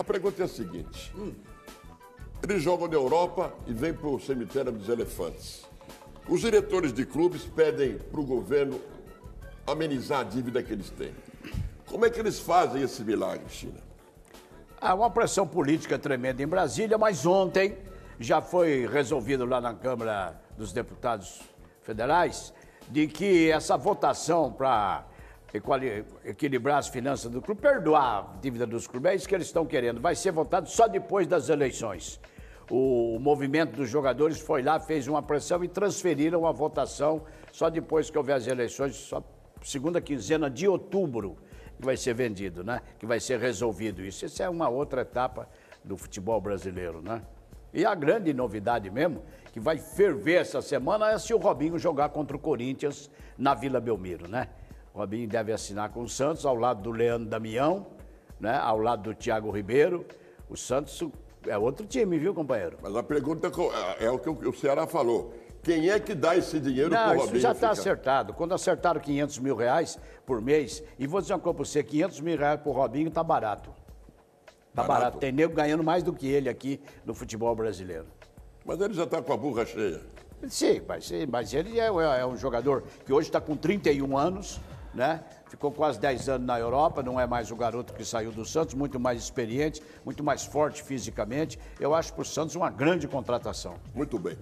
A pergunta é a seguinte. Eles jogam na Europa e vêm para o cemitério dos elefantes. Os diretores de clubes pedem para o governo amenizar a dívida que eles têm. Como é que eles fazem esse milagre, China? Há uma pressão política tremenda em Brasília, mas ontem já foi resolvido lá na Câmara dos Deputados Federais de que essa votação para equilibrar as finanças do clube, perdoar a dívida dos clubes, é isso que eles estão querendo, vai ser votado só depois das eleições. O movimento dos jogadores foi lá, fez uma pressão e transferiram a votação só depois que houver as eleições, só segunda quinzena de outubro que vai ser vendido, né? Que vai ser resolvido isso. Isso é uma outra etapa do futebol brasileiro, né? E a grande novidade mesmo, que vai ferver essa semana, é se o Robinho jogar contra o Corinthians na Vila Belmiro, né? O Robinho deve assinar com o Santos, ao lado do Leandro Damião, né? Ao lado do Thiago Ribeiro. O Santos é outro time, viu, companheiro? Mas a pergunta é o que o Ceará falou. Quem é que dá esse dinheiro para o Robinho? Não, isso já está acertado. Quando acertaram 500 mil reais por mês, e vou dizer uma coisa para você, 500 mil reais para o Robinho está barato. Está barato. Tem nego ganhando mais do que ele aqui no futebol brasileiro. Mas ele já está com a burra cheia. Sim, mas ele é um jogador que hoje está com 31 anos, né? Ficou quase 10 anos na Europa, não é mais o garoto que saiu do Santos, muito mais experiente, muito mais forte fisicamente. Eu acho para o Santos uma grande contratação. Muito bem.